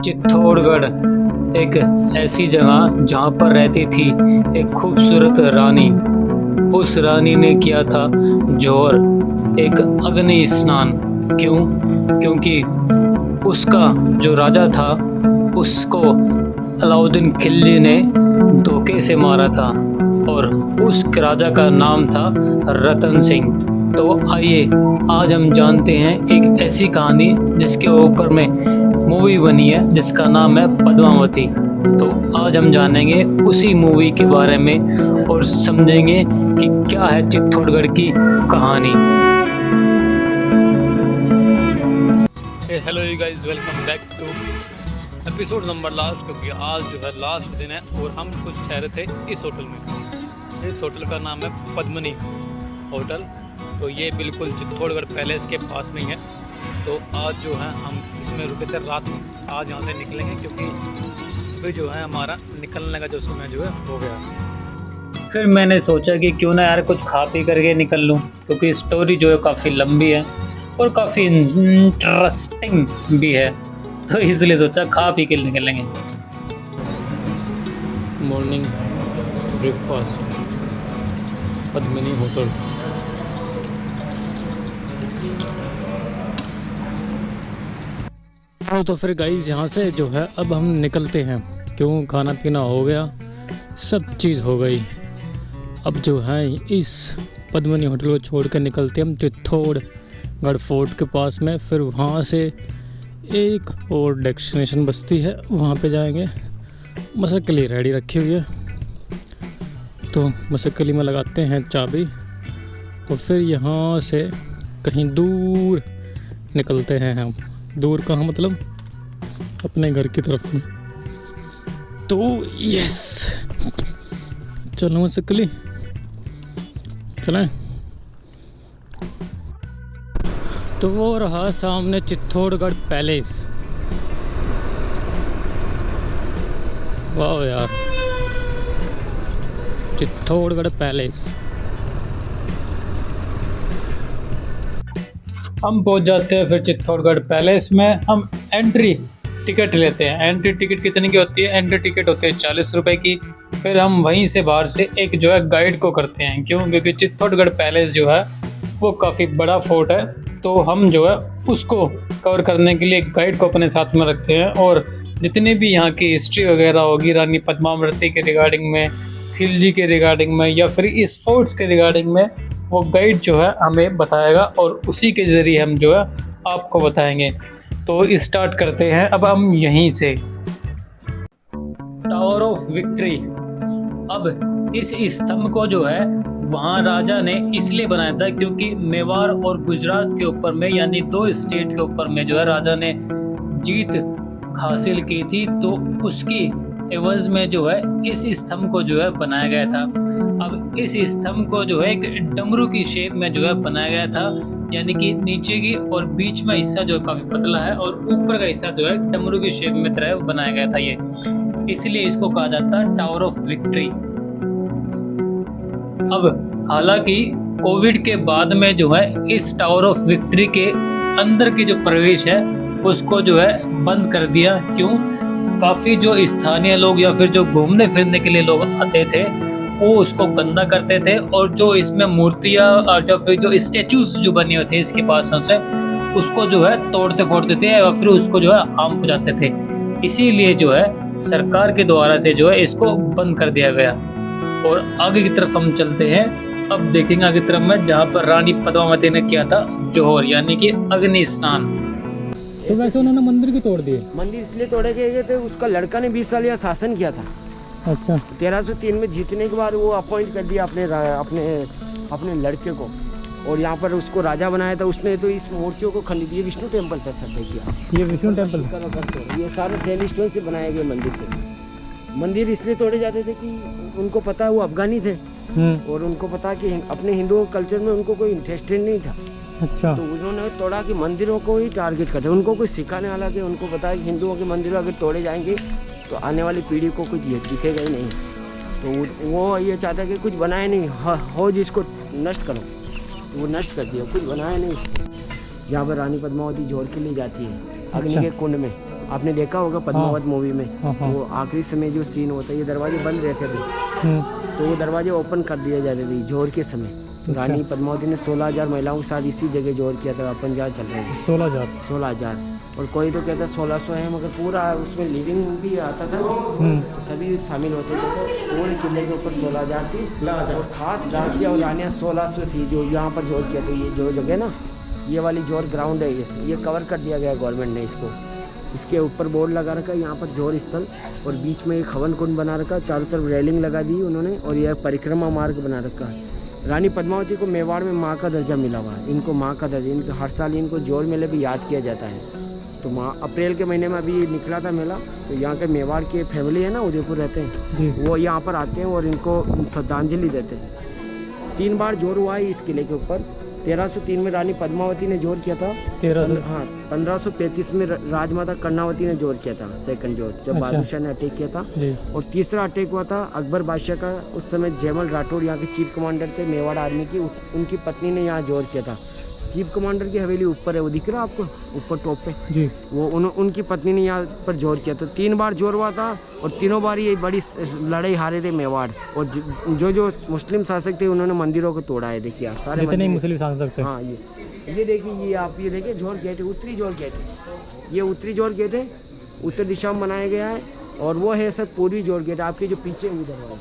चित्तौड़गढ़ एक ऐसी जगह जहाँ पर रहती थी एक खूबसूरत रानी। उस रानी ने किया था जौहर एक अग्नि स्नान। क्यों? क्योंकि उसका जो राजा था उसको अलाउद्दीन खिलजी ने धोखे से मारा था और उस राजा का नाम था रतन सिंह। तो आइए आज हम जानते हैं एक ऐसी कहानी जिसके ऊपर में मूवी बनी है जिसका नाम है पद्मावती। तो आज हम जानेंगे उसी मूवी के बारे में और समझेंगे कि क्या है चित्तौड़गढ़ की कहानी। Hello you guys, welcome back to episode number last, क्योंकि आज जो है लास्ट दिन है और हम कुछ ठहरे थे इस होटल में। इस होटल का नाम है पद्मिनी होटल। तो ये बिल्कुल चित्तौड़गढ़ पैलेस के पास में ही है। तो आज जो है हम इसमें रुके थे रात में। आज यहाँ से निकलेंगे क्योंकि अभी जो है हमारा निकलने का जो समय जो है हो गया। फिर मैंने सोचा कि क्यों ना यार कुछ खा पी करके निकल लूँ, क्योंकि स्टोरी जो है काफ़ी लंबी है और काफ़ी इंटरेस्टिंग भी है। तो इसलिए सोचा खा पी के निकलेंगे। Morning breakfast Padmini hotel. तो फिर गाइस यहाँ से जो है अब हम निकलते हैं। क्यों? खाना पीना हो गया, सब चीज़ हो गई। अब जो है इस पद्मिनी होटल को छोड़ कर निकलते हैं हम चित्तौड़गढ़ फोर्ट के पास में। फिर वहाँ से एक और डेस्टिनेशन बस्ती है, वहाँ पे जाएंगे। मशक्कली रेडी रखी हुई है, तो मशक्कली में लगाते हैं चाबी और फिर यहाँ से कहीं दूर निकलते हैं हम। दूर कहाँ? मतलब अपने घर की तरफ में। तो यस, चलो मशक्कली चलें। तो वो रहा सामने चित्तौड़गढ़ पैलेस। वाह यार, चित्तौड़गढ़ पैलेस। हम पहुंच जाते हैं फिर चित्तौड़गढ़ पैलेस में। हम एंट्री टिकट लेते हैं। एंट्री टिकट कितने की होती है? एंट्री टिकट होती है 40 रुपए की। फिर हम वहीं से बाहर से एक जो है गाइड को करते हैं। क्यों? क्योंकि चित्तौड़गढ़ पैलेस जो है वो काफ़ी बड़ा फोर्ट है, तो हम जो है उसको कवर करने के लिए गाइड को अपने साथ में रखते हैं। और जितने भी यहाँ की हिस्ट्री वगैरह होगी रानी पद्मावती के रिगार्डिंग में, खिलजी के रिगार्डिंग में, या फिर इस फोर्ट्स के रिगार्डिंग में, वो गाइड जो है हमें बताएगा और उसी के ज़रिए हम जो है आपको बताएंगे। तो स्टार्ट करते हैं अब हम यहीं से। Tower of victory. अब इस स्तंभ को जो है वहाँ राजा ने इसलिए बनाया था क्योंकि मेवाड़ और गुजरात के ऊपर में, यानी 2 स्टेट के ऊपर में जो है राजा ने जीत हासिल की थी। तो उसकी एवज में जो है इस स्तंभ को जो है बनाया गया था। अब इस स्तंभ को जो है एक डमरू की शेप में जो है बनाया गया था, यानी कि नीचे की और बीच में हिस्सा जो है काफी पतला है और ऊपर का हिस्सा जो है डमरू की शेप में तरह बनाया गया था ये, इसलिए इसको कहा जाता है टावर ऑफ विक्ट्री। अब हालांकि कोविड के बाद में जो है इस टावर ऑफ विक्ट्री के अंदर की जो प्रवेश है उसको जो है बंद कर दिया। क्यों? काफ़ी जो स्थानीय लोग या फिर जो घूमने फिरने के लिए लोग आते थे वो उसको गंदा करते थे, और जो इसमें मूर्तियाँ और जो फिर जो स्टेचूज जो बने हुए थे इसके पास से उसको जो है तोड़ते फोड़ते थे या फिर उसको जो है हार्म पहुंचाते थे। इसीलिए जो है सरकार के द्वारा से जो है इसको बंद कर दिया गया। और आगे की तरफ हम चलते हैं। अब देखेंगे आगे की तरफ में जहाँ पर रानी पद्मावती ने किया था जौहर, यानी कि अग्नि स्नान। तो वैसे उन्होंने मंदिर क्यों तोड़ दिए? मंदिर इसलिए तोड़े गए थे, उसका लड़का ने 20 साल या शासन किया था। अच्छा। 1303 में जीतने के बाद वो अपॉइंट कर दिया अपने लड़के को, और यहाँ पर उसको राजा बनाया था उसने। तो इस मूर्तियों को खंडित, ये विष्णु टेम्पल था सर, देखिए ये विष्णु टेम्पल, ये सारे सैंडस्टोन से बनाए गए मंदिर थे। मंदिर इसलिए तोड़े जाते थे कि उनको पता है वो अफगानी थे और उनको पता कि अपने हिंदू कल्चर में उनको कोई इंटरेस्टेड नहीं था। अच्छा। तो उन्होंने तोड़ा कि मंदिरों को ही टारगेट करते, उनको कोई सिखाने वाला कि उनको पता है कि हिंदुओं के मंदिर अगर तोड़े जाएंगे तो आने वाली पीढ़ी को कुछ दिखेगा ही नहीं। तो वो ये चाहता है कि कुछ बनाए नहीं, हो जिसको नष्ट करो, तो वो नष्ट कर दिया, कुछ बनाया नहीं इसको। जहाँ पर रानी पद्मावती जौहर के लिए जाती है अग्नि के कुंड में, आपने देखा होगा पद्मावत मूवी में, हाँ, हाँ। वो आखिरी समय जो सीन होता है, ये दरवाजे बंद रहते थे हम्म, तो वो दरवाजे ओपन कर दिए जाते थे जोर के समय। तो अच्छा। रानी पद्मावती ने 16,000 महिलाओं के साथ इसी जगह जोर किया था। अपन जहाँ चल रहे हैं 16,000। 16,000, और कोई तो कहता है 1600 है, मगर पूरा उसमें लिविंग भी आता था तो सभी शामिल होते थे। तो पूरे किले के ऊपर 16,000 थी, और खास दासियाँ और रानियाँ 1600 थी जो यहाँ पर जोर किया था। ये जो जगह ना, ये वाली जोर ग्राउंड है, ये कवर कर दिया गया गवर्नमेंट ने इसको। इसके ऊपर बोर्ड लगा रखा है यहाँ पर जोर स्थल, और बीच में एक हवन कुंड बना रखा, चारों तरफ रेलिंग लगा दी उन्होंने, और यह परिक्रमा मार्ग बना रखा है। रानी पद्मावती को मेवाड़ में माँ का दर्जा मिला हुआ है, इनको माँ का दर्जा, इनको हर साल इनको जोर मेले भी याद किया जाता है। तो अप्रैल के महीने में अभी निकला था मेला, तो यहाँ के मेवाड़ के फैमिली है ना, उदयपुर रहते हैं जी। वो यहाँ पर आते हैं और इनको श्रद्धांजलि देते हैं। 3 बार जोर हुआ है इस किले के ऊपर। 1303 में रानी पद्मावती ने जोर किया था। 1300। हाँ, 1535 में राजमाता कर्णावती ने जोर किया था, सेकंड जोर, जब अच्छा। बहादुर शाह ने अटैक किया था। जी। और तीसरा अटैक हुआ था अकबर बादशाह का। उस समय जयमल राठौड़ यहाँ के चीफ कमांडर थे मेवाड़ आर्मी की, उनकी पत्नी ने यहाँ जोर किया था। चीफ कमांडर की हवेली ऊपर है, वो दिख रहा है आपको ऊपर टॉप पे जी। वो उनकी पत्नी ने यहाँ पर जोर किया। तो 3 बार जोर हुआ था, और तीनों बार ये बड़ी लड़ाई हारे थे मेवाड़। और जो मुस्लिम शासक थे उन्होंने मंदिरों को तोड़ा है। देखिए आप सारे जितने मंदिर- मुस्लिम शासक थे। हाँ, ये देखिए, ये आप ये देखिए जोर गेट है, उत्तरी जोर गेट है। ये उत्तरी जोर गेट है, उत्तर दिशा में बनाया गया है। और वो है सर पूर्वी जोर गेट, आपके जो पीछे उधर है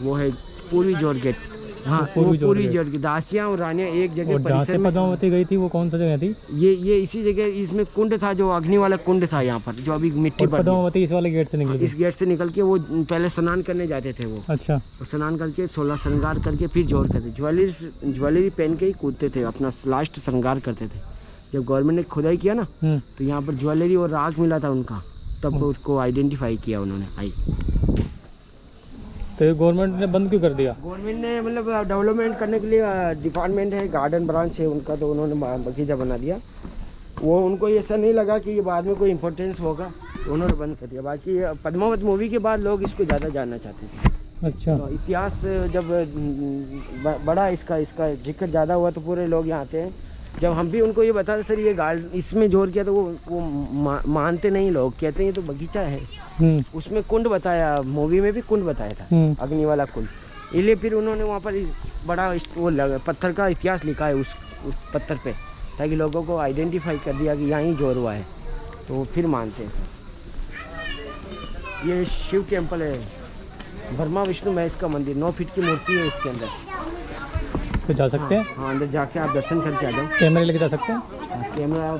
वो है पूर्वी जोर गेट। हाँ, वो पूर्वी जोर गेट। दासियाँ और रानियाँ एक जगह और जहाँ से परिसर में। पद्मावती गई थी वो कौन सा जगह थी? ये इसी जगह, इसमें कुंड था, जो अग्नि वाला कुंड था यहाँ पर, जो अभी मिट्टी और पर। पद्मावती इस वाले गेट से निकली थी? इस गेट से निकल के वो पहले स्नान करने जाते थे वो, अच्छा। और स्नान करके 16 श्रृंगार करके फिर जोर करते, ज्वेलरी पहन के ही कूदते थे, अपना लास्ट श्रृंगार करते थे। जब गवर्नमेंट ने खुदाई किया ना, तो यहाँ पर ज्वेलरी और राख मिला था उनका, तब उसको आइडेंटिफाई किया उन्होंने। आई तो ये गवर्नमेंट ने बंद क्यों कर दिया? गवर्नमेंट ने मतलब डेवलपमेंट करने के लिए डिपार्टमेंट है, गार्डन ब्रांच है उनका, तो उन्होंने बगीचा बना दिया। वो उनको ऐसा नहीं लगा कि ये बाद में कोई इम्पोर्टेंस होगा, तो उन्होंने बंद कर दिया। बाकी पद्मावत मूवी के बाद लोग इसको ज़्यादा जानना चाहते थे। अच्छा। तो इतिहास जब बड़ा इसका जिक्र ज़्यादा हुआ तो पूरे लोग यहाँ आते हैं। जब हम भी उनको ये बताते सर ये गार्डन इसमें जोर किया, तो वो मानते नहीं, लोग कहते हैं ये तो बगीचा है। उसमें कुंड बताया, मूवी में भी कुंड बताया था, अग्नि वाला कुंड। इसलिए फिर उन्होंने वहाँ पर बड़ा वो पत्थर का इतिहास लिखा है उस पत्थर पे, ताकि लोगों को आइडेंटिफाई कर दिया कि यहाँ ही जोर हुआ है, तो वो फिर मानते हैं सर। ये शिव टेम्पल है, ब्रह्मा विष्णु महेश का मंदिर, 9 फीट की मूर्ति है इसके अंदर। तो जा सकते हैं? हाँ, अंदर जाके आप दर्शन करके आ जाओ। कैमरे लेके जा सकते हैं? कैमरा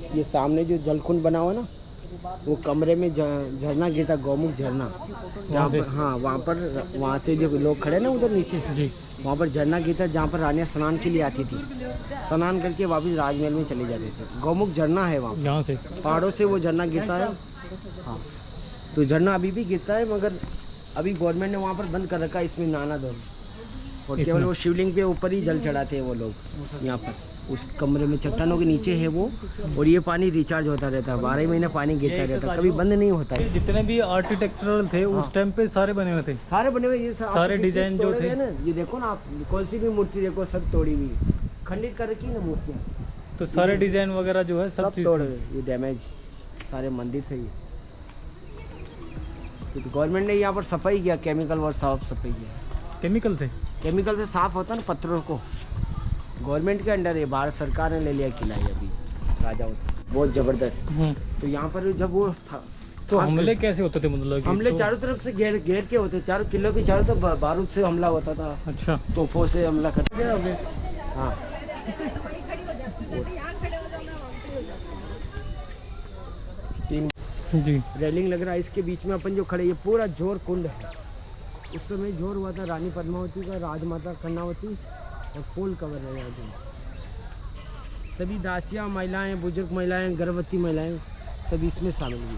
ये सामने जो जलकुंड बना हुआ ना, वो कमरे में झरना गिरता, गौमुख झरना, जहाँ पर, हाँ वहाँ से जो लोग खड़े ना उधर नीचे जी, वहाँ पर झरना गिरता, जहाँ पर रानियाँ स्नान के लिए आती थी, स्नान करके वापस राजमहल में चले जाते थे। गौमुख झरना है वहाँ, यहाँ से पहाड़ों से वो झरना गिरता है। हाँ, तो झरना अभी भी गिरता है, मगर अभी गवर्नमेंट ने वहाँ पर बंद कर रखा है, इसमें नहाना धोना। और केवल वो शिवलिंग पे ऊपर ही जल चढ़ाते हैं वो लोग। यहाँ पर उस कमरे में चट्टानों के नीचे है वो, और ये पानी रिचार्ज होता रहता है, 12 महीने पानी गिरता रहता है, कभी बंद नहीं होता है। जितने भी आर्किटेक्चरल थे उस टाइम पे सारे बने हुए थे, सारे बने हुए, ये सारे डिजाइन जो थे ना, ये देखो ना आप, कौन सी भी मूर्ति देखो सब तोड़ी हुई, खंडित कर रखी ना मूर्तियाँ, तो सारे डिजाइन वगैरह जो है सब तोड़ गए, ये डैमेज सारे मंदिर थे ये। तो गवर्नमेंट ने यहाँ पर सफाई किया, केमिकल और साफ सफाई किया, केमिकल से साफ होता है ना पत्थरों को, गवर्नमेंट के अंडर है, भारत सरकार ने ले लिया किला है अभी राजाओं से, बहुत जबरदस्त। तो यहाँ पर जब वो था तो हमले कैसे होते थे, मतलब हमले चारों तरफ से घेर के होते, चारों किलों के चारों तरफ बारूद से हमला होता था। अच्छा, तोपों से हमला करते थे। हाँ तीन जी रेलिंग लग रहा है, इसके बीच में अपन जो खड़े, ये पूरा जोर कुंड है। उस समय जोर हुआ था रानी पद्मावती का, राजमाता कर्णावती, और फुल कवर है यहाँ जो सभी दासियाँ महिलाएं, बुजुर्ग महिलाएं, गर्भवती महिलाएं सभी इसमें शामिल हुई।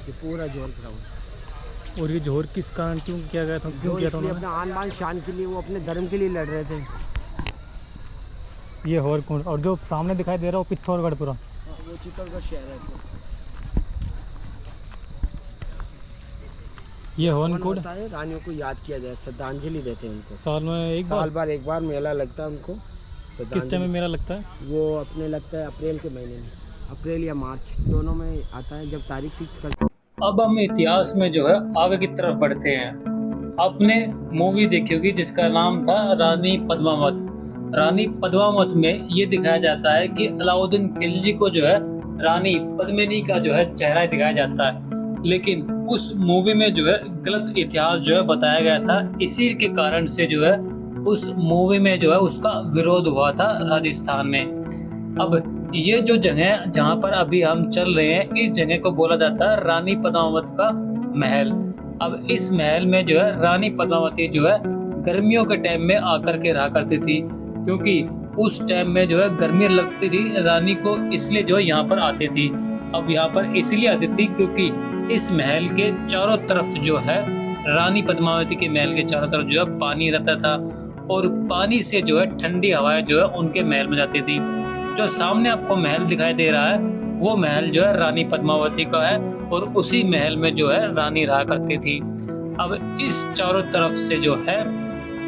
ये पूरा जोर खड़ा हुआ। और ये जोर किस कारण क्यों किया गया था, क्यों किया था उन्होंने? अपने आन बान शान के लिए, वो अपने धर्म के लिए लड़ रहे थे। ये हॉर कुंड, और जो सामने दिखाई दे रहा है वो पिथौरगढ़ पूरा, वो चित्तौड़गढ़ शहर है। ये हवन कुंड है, रानियों को याद किया जाए, श्रद्धांजलि देते हैं उनको। साल में एक बार मेला लगता है उनको। किस टाइम में मेला लगता है? वो अपने लगता है अप्रैल के महीने में, अप्रैल या मार्च दोनों में आता है, जब तारीख फिक्स कर। अब हम इतिहास में जो है आगे की तरफ बढ़ते हैं। आपने मूवी देखी होगी जिसका नाम था रानी पद्मावत। रानी पद्मावत में ये दिखाया जाता है कि अलाउद्दीन खिलजी को जो है रानी पद्मिनी का जो है चेहरा दिखाया जाता है, लेकिन उस मूवी में जो है गलत इतिहास जो है बताया गया था। इसी के कारण से जो है उस मूवी में जो है उसका विरोध हुआ था राजस्थान में। अब ये जो जगह जहाँ पर अभी हम चल रहे हैं, इस जगह को बोला जाता है रानी पद्मावत का महल। अब इस महल में जो है रानी पद्मावती जो है गर्मियों के टाइम में आकर के रहा करती थी, क्योंकि उस टाइम में जो है गर्मी लगती थी रानी को, इसलिए जो है यहाँ पर आती थी। अब यहाँ पर इसलिए आती थी क्योंकि इस महल के चारों तरफ जो है, रानी पद्मावती के महल के चारों तरफ जो है पानी रहता था, और पानी से जो है ठंडी हवाएं जो है उनके महल में जाती थी। जो सामने आपको महल दिखाई दे रहा है वो महल जो है रानी पद्मावती का है, और उसी महल में जो है रानी रहा करती थी। अब इस चारों तरफ से जो है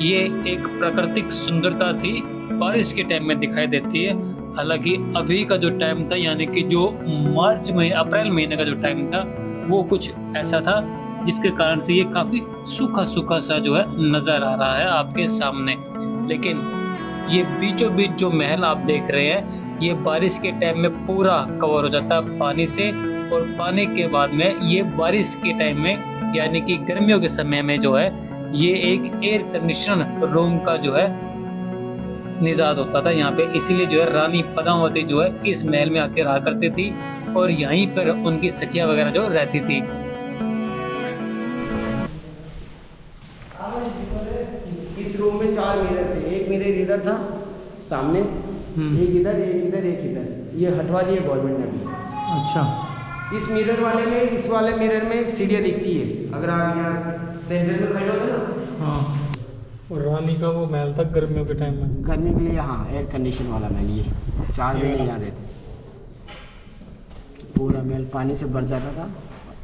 ये एक प्राकृतिक सुंदरता थी, बारिश के टाइम में दिखाई देती है। हालांकि अभी का जो टाइम था, यानी कि जो अप्रैल महीने का जो टाइम था, वो कुछ ऐसा था जिसके कारण से ये काफी सूखा सूखा सा जो है नजर आ रहा है आपके सामने। लेकिन ये बीचों बीच जो महल आप देख रहे हैं, ये बारिश के टाइम में पूरा कवर हो जाता है पानी से, और पानी के बाद में ये बारिश के टाइम में, यानी कि गर्मियों के समय में जो है ये एक एयर कंडीशन रूम का जो है निजात होता था यहाँ पे। इसीलिए जो है रानी पद्मावती जो है इस महल में आके रहा करती थी, और यहीं पर उनकी सखियां वगैरह जो रहती थी। इस रूम में 4 मिरर थे, एक मिरर इधर था सामने, एक इधर, एक इधर, एक इधर। ये हटवा दिए गवर्नमेंट ने अभी। अच्छा, इस मिरर वाले में, इस वाले मिरर में सीढ़ियाँ दिखती है, अगर आप यहाँ सेंटर में खड़े होते ना। हाँ, और रानी का वो महल था गर्मियों के टाइम में, गर्मी के लिए, हाँ, एयर कंडीशन वाला महल। ये 4 महीने यहाँ रहते, तो पूरा महल पानी से भर जाता था।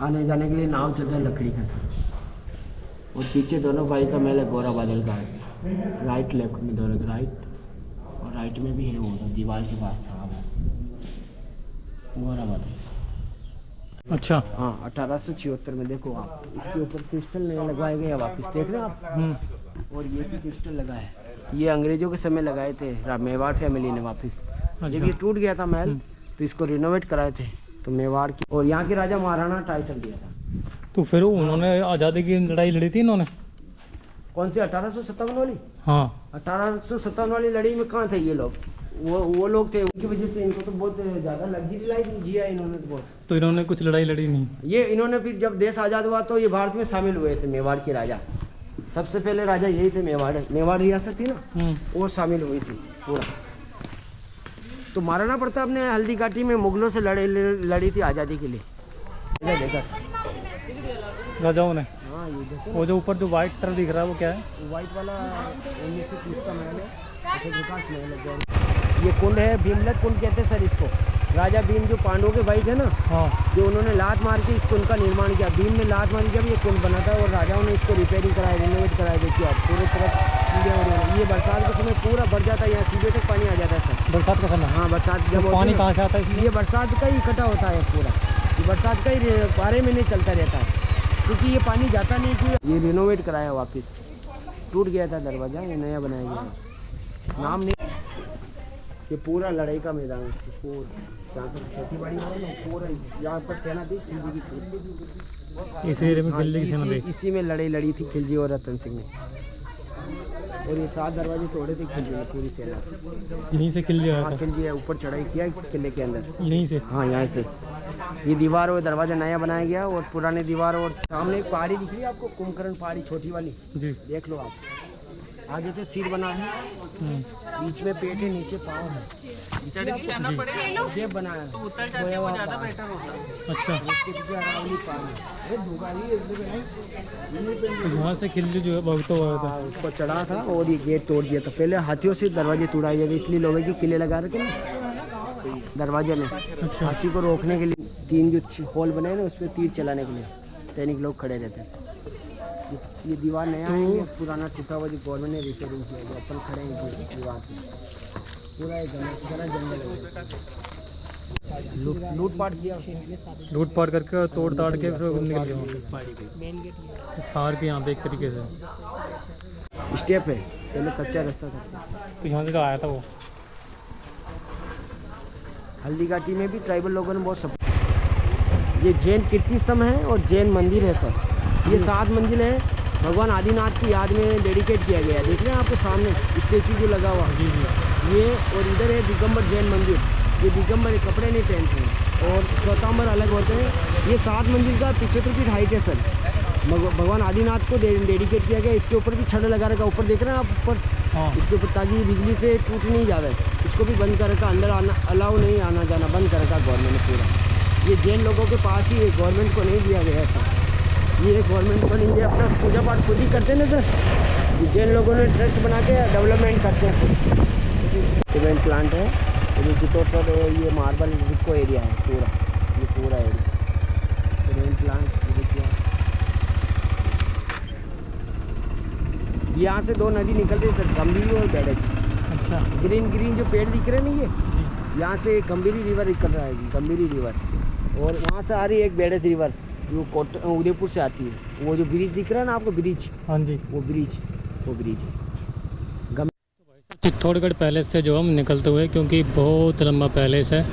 आने जाने के लिए नाव चलता है लकड़ी का सब। और पीछे दोनों भाई का महल है, गोरा बादल का है, राइट लेफ्ट में दोनों, राइट और राइट में भी है वो दीवार के पास गोरा बादल। अच्छा, हाँ, 1876 में देखो आप, इसके ऊपर क्रिस्टल नहीं लगाए गए, वापस देख रहे हैं आप। और ये भी क्रिस्टल लगा है, ये अंग्रेजों के समय लगाए थे मेवाड़ फैमिली ने वापस। जब ये टूट गया था महल तो इसको रिनोवेट कराए थे, तो मेवाड़ की, और यहाँ के राजा महाराणा टाइटल दिया था। तो फिर उन्होंने आज़ादी की लड़ाई लड़ी थी इन्होंने? कौन सी 1857 वाली? हाँ, 1857 वाली लड़ाई में कहाँ थे ये लोग? वो लोग थे, उनकी वजह से इनको तो बहुत ज़्यादा लग्जरी लाइफ जिया इन्होंने तो बहुत। तो इन्होंने कुछ लड़ाई लड़ी नहीं? ये इन्होंने फिर जब देश आज़ाद हुआ तो ये भारत में शामिल हुए थे, मेवाड़ के राजा। सबसे पहले राजा यही थे, मेवाड़ रियासत थी ना, वो शामिल हुई थी पूरा। तो महाराणा प्रताप ने हल्दी घाटी में मुगलों से लड़ी थी आज़ादी के लिए। देखा राजाओं ने। हाँ ये देखो वो जो ऊपर जो वाइट तरफ दिख रहा है वो क्या है? व्हाइट वाला 1930 का महल है, ऐसे विकास महल है। ये कुंड है, भीमलत कुंड कहते हैं सर इसको। राजा भीम जो पांडवों के भाई थे ना, हाँ जो उन्होंने लात मार के इस कुंड का निर्माण किया। भीम ने लात मारी जब ये कुंड बना था, और राजाओं ने इसको रिपेयरिंग कराया, रिनोवेट कराया। देखिए आप पूरे तरफ सीढ़ियाँ हो रही हैं। ये बरसात के समय पूरा भर जाता है, यहाँ सीढ़े तक पानी आ जाता है सर। बरसात का समय? हाँ बरसात जब तो पानी कहाँ से आता है इसमें? ये बरसात का ही इकट्ठा होता है पूरा, ये बरसात का ही 12 महीने चलता रहता है, क्योंकि ये पानी जाता नहीं। कि ये रिनोवेट कराया वापस, टूट गया था दरवाज़ा, ये नया बनाया गया है। नाम नहीं, ये पूरा लड़ाई का मैदान है। पूरा जहाँ पर खेती बाड़ी हो रही है, पूरा यहाँ पर सेना थी खिलजी की। इस एरिया में खिलजी की सेना थी? इसी में लड़ाई लड़ी थी खिलजी और रतन सिंह ने, और ये 7 दरवाजे तोड़े थे खिलजी ने पूरी सेना से। यहीं से खिलजी आया हाँ था? खिलजी ऊपर चढ़ाई किया किले के अंदर, यहीं से? हाँ यहाँ से। ये दीवार और दरवाजा नया बनाया गया, और पुराने दीवार, और सामने एक पहाड़ी दिख रही है आपको, कुंभकर्ण पहाड़ी छोटी वाली, जी देख लो आप। आगे तो सिर बना है, बीच में पेट है, नीचे पाँव है, ये बनाया है। सोया हुआ पाँव। अच्छा, इसके पीछे अरावली पाँव है। तो यहाँ से खिलजी जो है भगतो हुआ था? हाँ, उसको चढ़ा था और ये गेट तोड़ दिया था। पहले हाथियों से दरवाजे तोड़ाए जाते, इसलिए लोहे के किले लगा रखे ना दरवाजे में। अच्छा। हाथी को रोकने के लिए 3 जो होल बने ना, उस पर तीर चलाने के लिए सैनिक लोग खड़े रहते हैं। ये दीवार नया है, ये पुराना टूटा हुआ जो गवर्नमेंट ने रिपेयरिंग किया है। अपन खड़े हैं दीवार पे, पूरा एक जंगल है। लूटपाट किया उसने, लूटपाट करके और तोड़ ताड़ के फिर निकल गया वहाँ पे हार के यहाँ पे एक तरीके से। स्टेप है, पहले कच्चा रास्ता था। तो यहाँ से आया था वो? हल्दी घाटी में भी ट्राइबल लोगों ने बहुत सपोर्ट। ये जैन कीर्ति स्तंभ है और जैन मंदिर है सर। ये 7 मंजिल है, भगवान आदिनाथ की याद में डेडिकेट किया गया है। देख रहे हैं आपके सामने स्टेचू जो लगा हुआ। जी जी। ये और इधर है दिगंबर जैन मंदिर। ये दिगंबर कपड़े नहीं पहनते हैं और श्वेतांबर अलग होते हैं। ये 7 मंजिल का 75 फीट हाइट है सर। भगवान आदिनाथ को डेडिकेट किया गया। इसके ऊपर भी छड़ लगा रखा, ऊपर देख रहे हैं आप ऊपर? हाँ। इसके ऊपर, ताकि बिजली से टूट नहीं जावे। इसको भी बंद कर रखा, अंदर आना अलाउ नहीं, आना जाना बंद कर रखा गवर्नमेंट ने पूरा। ये जैन लोगों के पास ही है, गवर्नमेंट को नहीं दिया गया सर। ये गवर्नमेंट को नहीं दिया, अपना पूजा पाठ खुद ही करते हैं ना सर। जैन लोगों ने ट्रस्ट बना के डेवलपमेंट करते हैं। सीमेंट प्लांट है, ये चित्तौड़गढ़ है, ये मार्बल रिको एरिया है पूरा, ये पूरा एरिया सीमेंट प्लांट। यहाँ से 2 नदी निकल रही है सर, गंभीरी और बैडज। अच्छा। ग्रीन जो पेड़ दिख रहे हैं ना, ये यहाँ से गंभीरी रिवर निकल रहा है, गंभीरी रिवर। और वहाँ से आ रही है एक बैडज रिवर, जो उदयपुर से आती है। वो जो ब्रिज दिख रहा है ना आपको, ब्रिज, हाँ जी, वो ब्रिज है। चित्तौड़गढ़ पैलेस से जो हम निकलते हुए, क्योंकि बहुत लंबा पैलेस है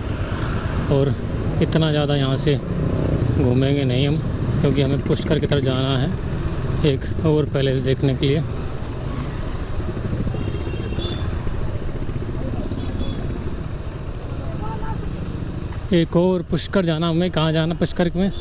और इतना ज़्यादा यहाँ से घूमेंगे नहीं हम, क्योंकि हमें पुष्कर की तरफ जाना है एक और पैलेस देखने के लिए। एक और पुष्कर जाना हमें। कहाँ जाना पुष्कर में?